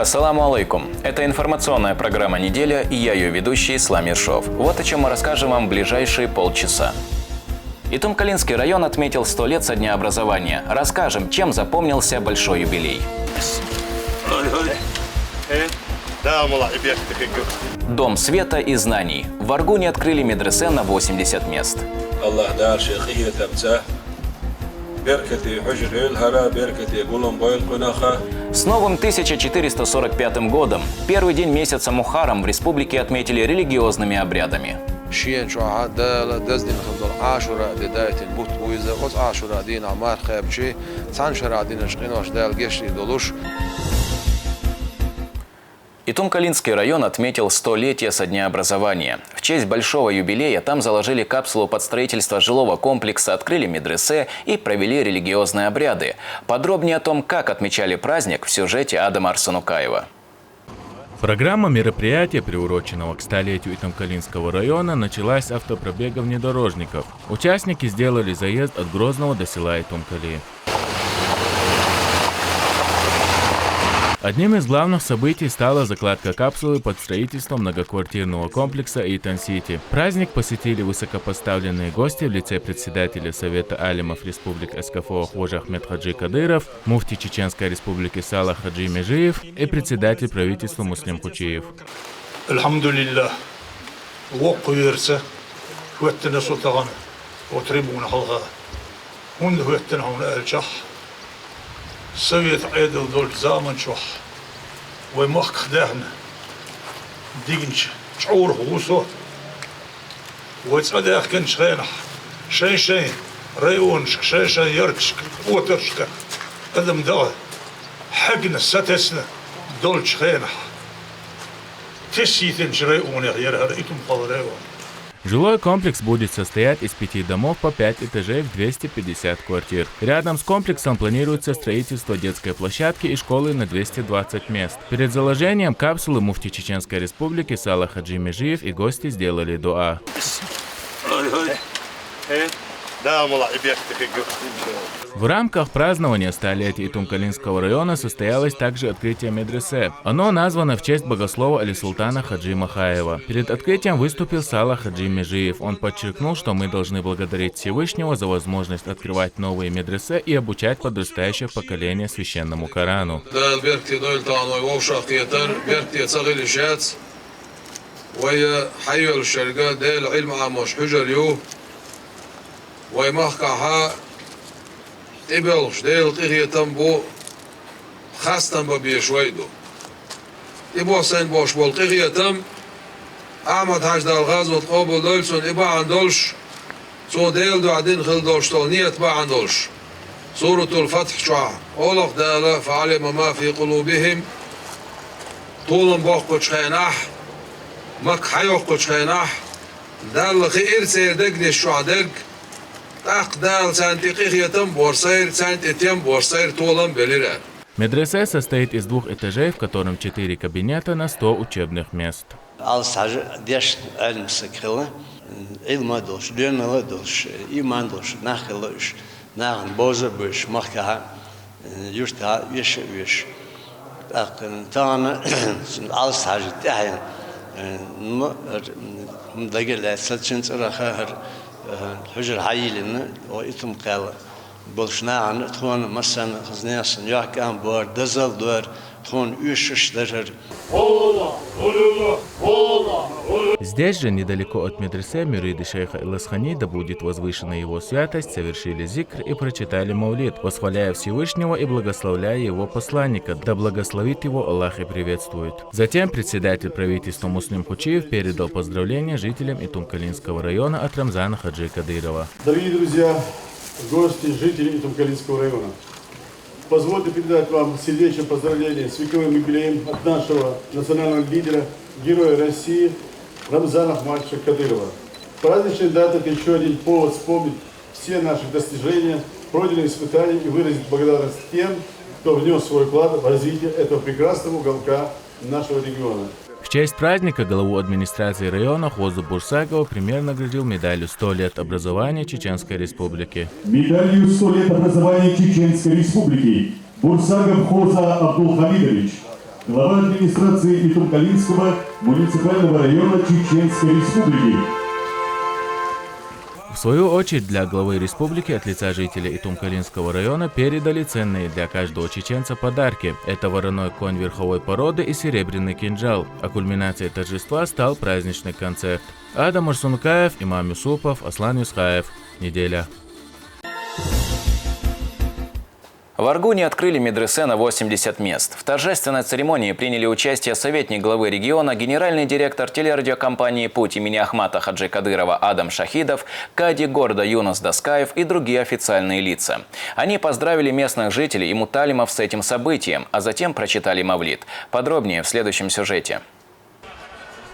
Ассаламу алейкум. Это информационная программа «Неделя» и я ее ведущий Ислам Ершов. Вот о чем мы расскажем вам в ближайшие полчаса. Итумкалинский район отметил 100 лет со дня образования. Расскажем, чем запомнился большой юбилей. Дом света и знаний. В Аргуне открыли медресе на 80 мест. С новым 1445 годом, первый день месяца Мухаррам в республике отметили религиозными обрядами. Итумкалинский район отметил 100-летие со дня образования. В честь большого юбилея там заложили капсулу под строительство жилого комплекса, открыли медресе и провели религиозные обряды. Подробнее о том, как отмечали праздник, в сюжете Адама Арсанукаева. Программа мероприятия, приуроченного к 100-летию Итумкалинского района, началась с автопробега внедорожников. Участники сделали заезд от Грозного до села Итумкали. Одним из главных событий стала закладка капсулы под строительством многоквартирного комплекса Итан-Сити. Праздник посетили высокопоставленные гости в лице председателя Совета алимов Республик СКФО Хожа Ахмед Хаджи Кадыров, муфти Чеченской Республики Салах Хаджи Межиев и председатель правительства Муслим Кучиев. Алхамдулиллах. Совет айдал доль zaman шох, ваймах кхдахна, дигнч, чаур хусо, вайцадах кен шхенах, шей, районшк, шей ярчк, отершка, адам дала, хагна сатесна, доль шхенах, теситен районах, ярхар итум хал район. Жилой комплекс будет состоять из 5 домов по 5 этажей в 250 квартир. Рядом с комплексом планируется строительство детской площадки и школы на 220 мест. Перед заложением капсулы муфти Чеченской Республики Салах Хаджи Межиев и гости сделали дуа. В рамках празднования 100-летия Итумкалинского района состоялось также открытие медресе. Оно названо в честь богослова Али-Султана Хаджи Махаева. Перед открытием выступил Салах Хаджи Межиев. Он подчеркнул, что мы должны благодарить Всевышнего за возможность открывать новые медресе и обучать подрастающее поколение священному Корану. ويمحكها تبلش ديل قية تنبو خاصة ببيشويدو تبو سين بوش بول قية تم أحمد حاج دال غازو تقوبو دولسون إبا عن دولش سو ديل دو عدين خل دولش تولنية با عن دولش سورة الفتح شعا أولق دالة فعلم ما في قلوبهم طولن بوخ قوش خيناح مك حيوخ قوش خيناح دال خير سير دق دي شعا دق Медресе состоит из 2 этажей, в котором 4 кабинета на 100 учебных мест. الحجر حيلنا وإتم قال بلشنا عن تكون مثلا خزناس يحكم بور دزل دور تكون يشش درر. Здесь же, недалеко от медресе, мюриды шейха Иласхани, да будет возвышена его святость, совершили зикр и прочитали маулид, восхваляя Всевышнего и благословляя его посланника, да благословит его Аллах и приветствует. Затем председатель правительства Муслим Кучиев передал поздравления жителям Итумкалинского района от Рамзана Хаджи Кадырова. Дорогие друзья, гости, жители Итумкалинского района, позвольте передать вам сердечное поздравление с вековым юбилеем от нашего национального лидера, героя России Рамзана Ахмадовича Кадырова. Праздничная дата – это еще один повод вспомнить все наши достижения, пройденные испытания и выразить благодарность тем, кто внес свой вклад в развитие этого прекрасного уголка нашего региона. В честь праздника главу администрации района Хозу Бурсакова премьер наградил медалью «100 лет образования Чеченской Республики». Медалью «100 лет образования Чеченской Республики Бурсаков Хоза Абдулхамидович глава администрации Итумкалинского муниципального района Чеченской Республики. В свою очередь, для главы республики от лица жителей Итумкалинского района передали ценные для каждого чеченца подарки. Это вороной конь верховой породы и серебряный кинжал. А кульминацией торжества стал праздничный концерт. Адам Арсункаев, Имам Юсупов, Аслан Юсхаев. Неделя. В Аргуне открыли медресе на 80 мест. В торжественной церемонии приняли участие советник главы региона, генеральный директор телерадиокомпании «Путь» имени Ахмата Хаджи Кадырова Адам Шахидов, кади города Юнус Даскаев и другие официальные лица. Они поздравили местных жителей и муталимов с этим событием, а затем прочитали мавлид. Подробнее в следующем сюжете.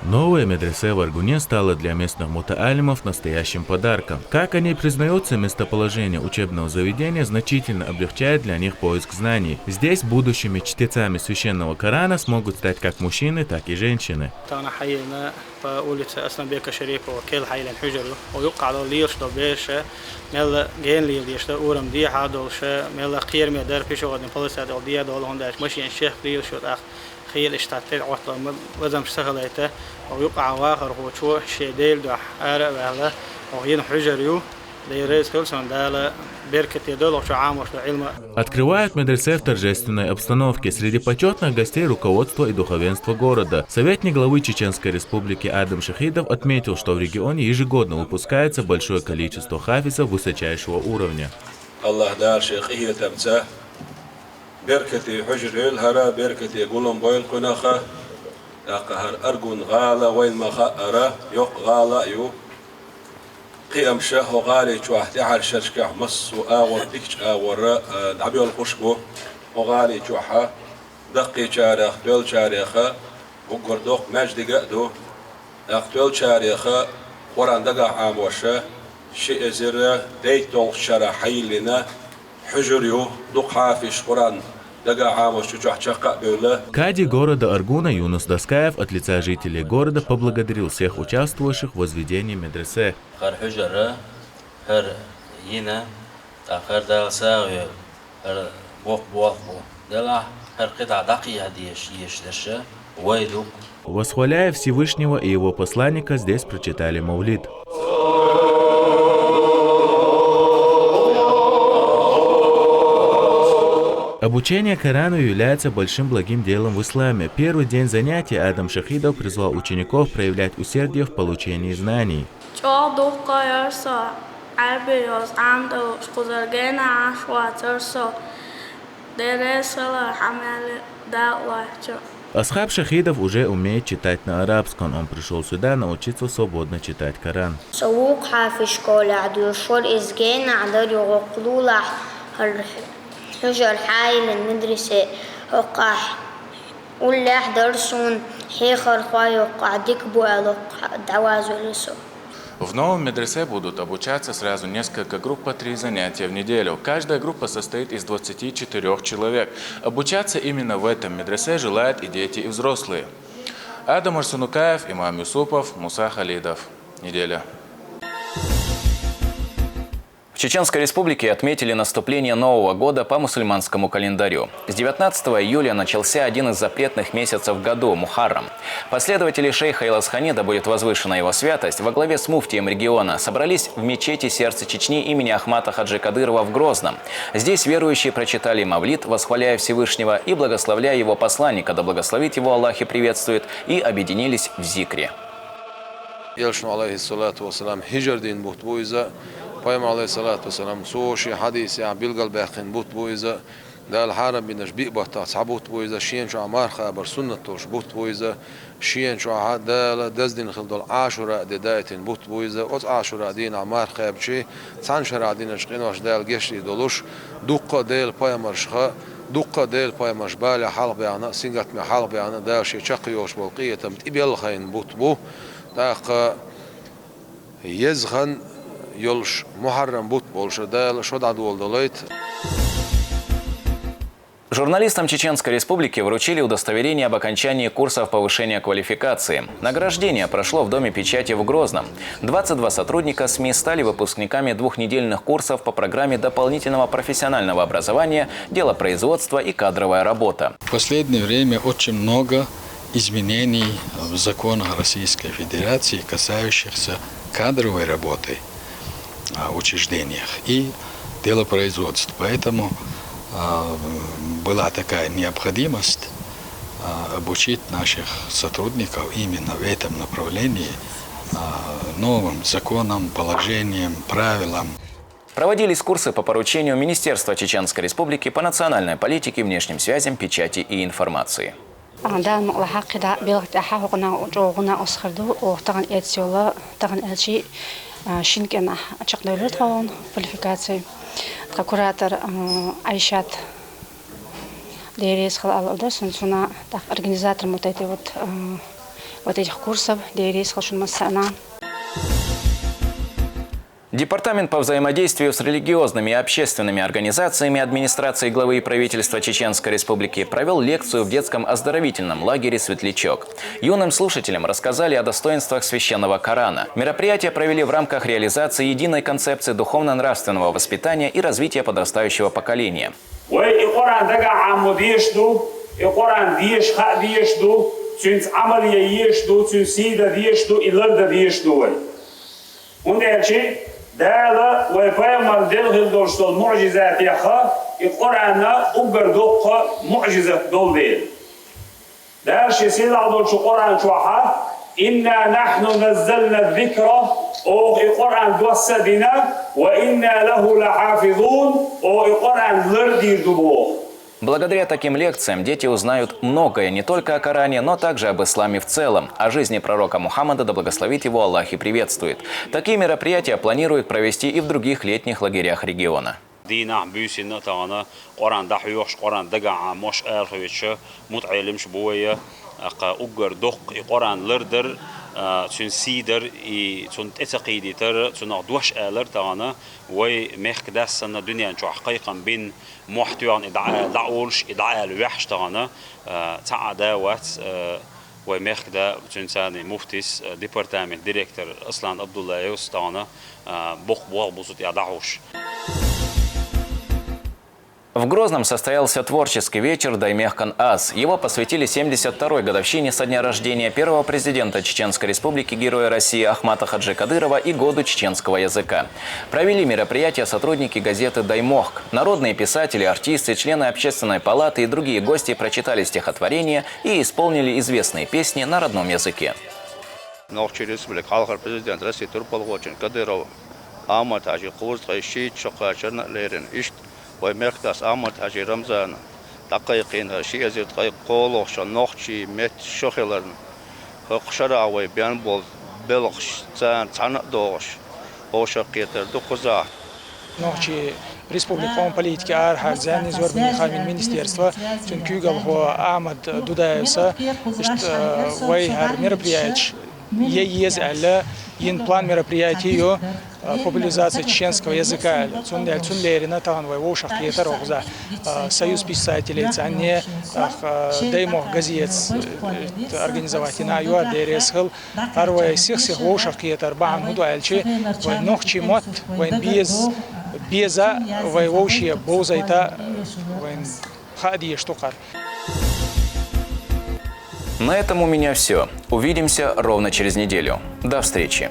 Новое медресе в Аргуне стало для местных мутаалимов настоящим подарком. Как они признаются, местоположение учебного заведения значительно облегчает для них поиск знаний. Здесь будущими чтецами священного Корана смогут стать как мужчины, так и женщины. خيل اشتعتت عطلة لازم اشتغلته ويقع واخر هو شو شيء ديل ده عرق وهلا وهين حجريو ديريز كلسون دالا بركة يدل وشو عام وشو علم. Открывают медресе в торжественной обстановке. Среди почетных гостей руководство и духовенство города. Советник главы Чеченской Республики Адам Шахидов отметил, что в регионе ежегодно выпускается большое количество хафизов высочайшего уровня. Аллах дар шейхи тамца. بركتي حجر الهرا بركتي قولهم بوين قناخة أقهر أرجون غالة وين ما خأرة يق غالة يو قيم شه وغالي شوحتي على الشركة مص وآور ديكش آور دعبيو الخشبو وغالي شوحة دقي شارخ دول شارخة وقردوق مجد قدو دول شارخة قران دقع عاموشة شيء زر ديتول شرحي لنا حجر يو دق حافش قران. Кади города Аргуна Юнус Даскаев от лица жителей города поблагодарил всех участвовавших в возведении медресе. Восхваляя Всевышнего и его посланника, здесь прочитали мавлид. Обучение Корану является большим благим делом в исламе. Первый день занятий Адам Шахидов призвал учеников проявлять усердие в получении знаний. Асхаб Шахидов уже умеет читать на арабском. Он пришел сюда научиться свободно читать Коран. حجر حايل المدرسة وقع ولا درسون حيخر خواي وقع ديكبو على دعواز ولسو. В новом медресе будут обучаться сразу несколько групп по 3 занятия в неделю. Каждая группа состоит из 24 человек. Обучаться именно в этом медресе желают и дети, и взрослые. Адам Арсункаев, Имам Юсупов, Муса Халидов. Неделя. В Чеченской Республике отметили наступление Нового года по мусульманскому календарю. С 19 июля начался один из запретных месяцев в году – Мухаррам. Последователи шейха Иласхани, да будет возвышена его святость, во главе с муфтием региона собрались в мечети сердца Чечни имени Ахмата Хаджи Кадырова в Грозном. Здесь верующие прочитали мавлид, восхваляя Всевышнего и благословляя его посланника, да благословит его Аллах и приветствует, и объединились в зикре. Пайма алейхиссалату вассалам соши хадис я билгал бахин бут буйза дал харам бинаш бихбахта сабут буйза шиен шо амар хабар суннатош бут буйза шиен шо дал даздин خلدل عاشورا ددايتين بوت بويزا اوز عاشورا دين عمار خابشي سانشرا دين شقينوش دال گشتي دولوش دوقا ديل بايمرشخا دوقا ديل بايمرش بالي حلق بيانا سينغات مي حلق بيانا دال شي چقيوش بلقيه تمت ابيل خاين بوت بو داق يزغن يولش محرم بوت بولش دال شود عدول دوليت. Журналистам Чеченской Республики вручили удостоверение об окончании курсов повышения квалификации. Награждение прошло в Доме печати в Грозном. 22 сотрудника СМИ стали выпускниками двухнедельных курсов по программе дополнительного профессионального образования, делопроизводства и кадровая работа. В последнее время очень много изменений в законах Российской Федерации, касающихся кадровой работы в учреждениях и делопроизводства. Поэтому была такая необходимость обучить наших сотрудников именно в этом направлении новым законам, положениям, правилам. Проводились курсы по поручению Министерства Чеченской Республики по национальной политике, внешним связям, печати и информации. Куратор Айшат Дейрис Халалда, Сунсуна, организатором вот этих курсов Дейрис Халшунмасана. Департамент по взаимодействию с религиозными и общественными организациями администрации главы и правительства Чеченской Республики провел лекцию в детском оздоровительном лагере «Светлячок». Юным слушателям рассказали о достоинствах священного Корана. Мероприятие провели в рамках реализации единой концепции духовно-нравственного воспитания и развития подрастающего поколения. Değerli ve peygamber delhil dostul mucizat yaha, Kur'an'a uğurduk mucizat dol değil. Değer şeysil aldol şu Kur'an çuha, inna nahnu nazzalna zikra, o Kur'an dvassadina, ve inna lahu lahafizun, o Kur'an lırdirdu bu. Благодаря таким лекциям дети узнают многое не только о Коране, но также об исламе в целом, о жизни пророка Мухаммада, да благословит его Аллах и приветствует. Такие мероприятия планируют провести и в других летних лагерях региона. تون سيدر تون اتقيدي تر تون دوش آلر تانا ومخ دستنا الدنيا نشوف حقيقة بين محتوى دعولش إدعاء الوحش تانا تعداوات ومخ دا تون ثاني مفتيس ديبارتامنت ديريكتور أصلا عبد الله يوسف تانا بوق بوزت يدعوش. В Грозном состоялся творческий вечер «Даймехкан-Ас». Его посвятили 72-й годовщине со дня рождения первого президента Чеченской Республики, Героя России Ахмата Хаджи Кадырова и году чеченского языка. Провели мероприятие сотрудники газеты «Даймохк». Народные писатели, артисты, члены общественной палаты и другие гости прочитали стихотворения и исполнили известные песни на родном языке. ومقدس آمد هجی رمضان دقیقین هشی ازید قای قولش نخچی مت شخلن خشرا و بیان بول بلخش زن تن دوش اوشقیتر دو خزا نخچی республикан политики ар харзан зор бинхамин министерство çünkü галхо Ахмад Дудаевса вай хар мероприятий ез әлі ен план мероприятий популяризация чеченского языка. Цунлерина таган вошах кетер огза союз писателей цанне Даймохк газет организовать на юар дересхл арвай всех вошах кетер бан худу элчи вай нохчи мот вай беза вай вошие бозайта вай хади штукар. На этом у меня все. Увидимся ровно через неделю. До встречи.